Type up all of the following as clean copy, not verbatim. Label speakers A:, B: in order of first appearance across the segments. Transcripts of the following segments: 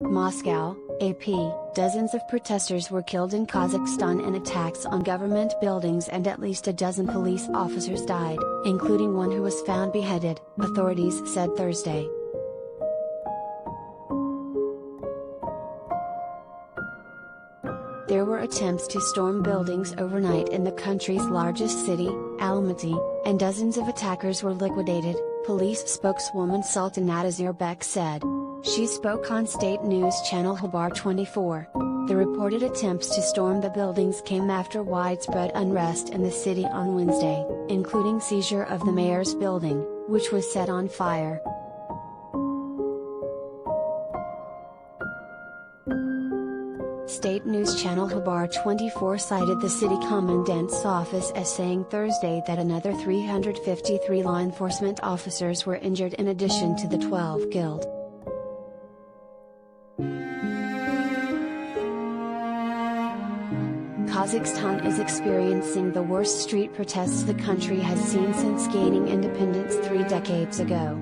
A: Moscow, AP, dozens of protesters were killed in Kazakhstan in attacks on government buildings and at least a dozen police officers died, including one who was found beheaded, authorities said Thursday. There were attempts to storm buildings overnight in the country's largest city, Almaty, and dozens of attackers were liquidated, police spokeswoman Saltanat Azirbek said. She spoke on state news channel Khabar 24. The reported attempts to storm the buildings came after widespread unrest in the city on Wednesday, including seizure of the mayor's building, which was set on fire. State news channel Khabar 24 cited the city commandant's office as saying Thursday that another 353 law enforcement officers were injured in addition to the 12 killed. Kazakhstan is experiencing the worst street protests the country has seen since gaining independence 3 decades ago.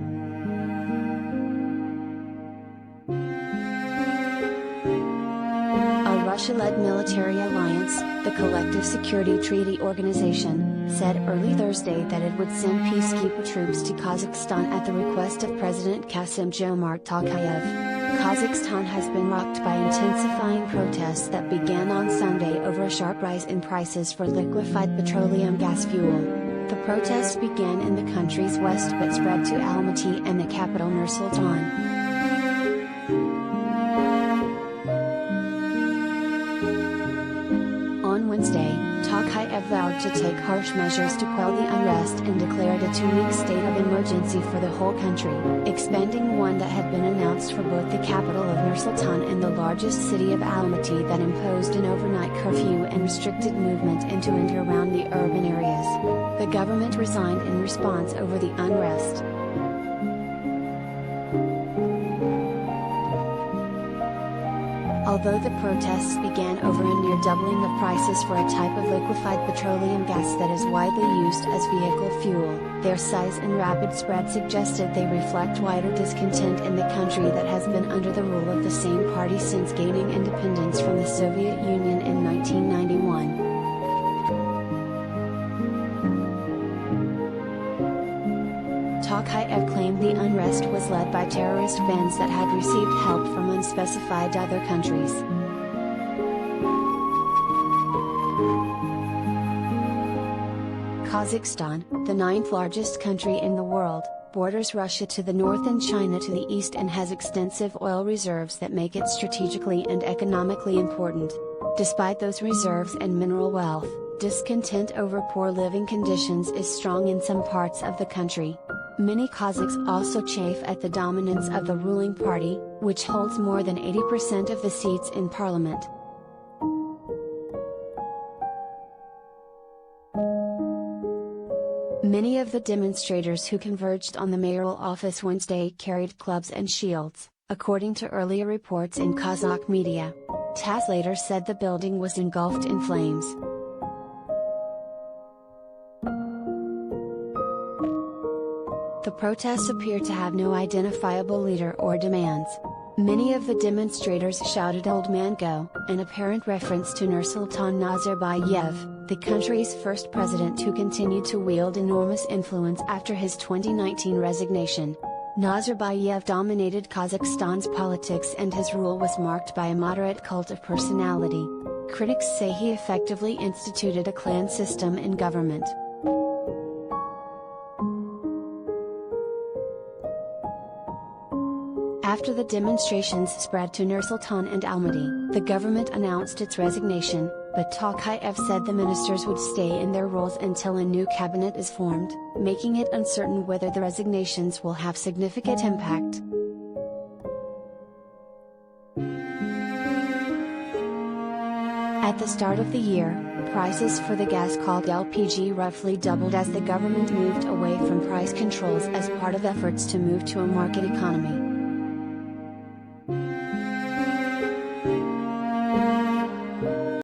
A: A Russia-led military alliance, the Collective Security Treaty Organization, said early Thursday that it would send peacekeeper troops to Kazakhstan at the request of President Kassym-Jomart Tokayev. Kazakhstan has been rocked by intensifying protests that began on Sunday over a sharp rise in prices for liquefied petroleum gas fuel. The protests began in the country's west but spread to Almaty and the capital Nur-Sultan. On Wednesday, Tokayev vowed to take harsh measures to quell the unrest and declared a 2-week state of emergency for the whole country, expanding one that had been announced for both the capital of Nur-Sultan and the largest city of Almaty that imposed an overnight curfew and restricted movement into and around the urban areas. The government resigned in response over the unrest. Although the protests began over a near doubling of prices for a type of liquefied petroleum gas that is widely used as vehicle fuel, their size and rapid spread suggested they reflect wider discontent in the country that has been under the rule of the same party since gaining independence from the Soviet Union in 1991. Tokayev claimed the unrest was led by terrorist bands that had received help from unspecified other countries. Kazakhstan, the 9th largest country in the world, borders Russia to the north and China to the east and has extensive oil reserves that make it strategically and economically important. Despite those reserves and mineral wealth, discontent over poor living conditions is strong in some parts of the country. Many Kazakhs also chafe at the dominance of the ruling party, which holds more than 80% of the seats in parliament. Many of the demonstrators who converged on the mayoral office Wednesday carried clubs and shields, according to earlier reports in Kazakh media. TASS later said the building was engulfed in flames. The protests appear to have no identifiable leader or demands. Many of the demonstrators shouted "Old Man Go," an apparent reference to Nursultan Nazarbayev, the country's first president who continued to wield enormous influence after his 2019 resignation. Nazarbayev dominated Kazakhstan's politics and his rule was marked by a moderate cult of personality. Critics say he effectively instituted a clan system in government. After the demonstrations spread to Nur-Sultan and Almaty, the government announced its resignation, but Tokayev said the ministers would stay in their roles until a new cabinet is formed, making it uncertain whether the resignations will have significant impact. At the start of the year, prices for the gas called LPG roughly doubled as the government moved away from price controls as part of efforts to move to a market economy.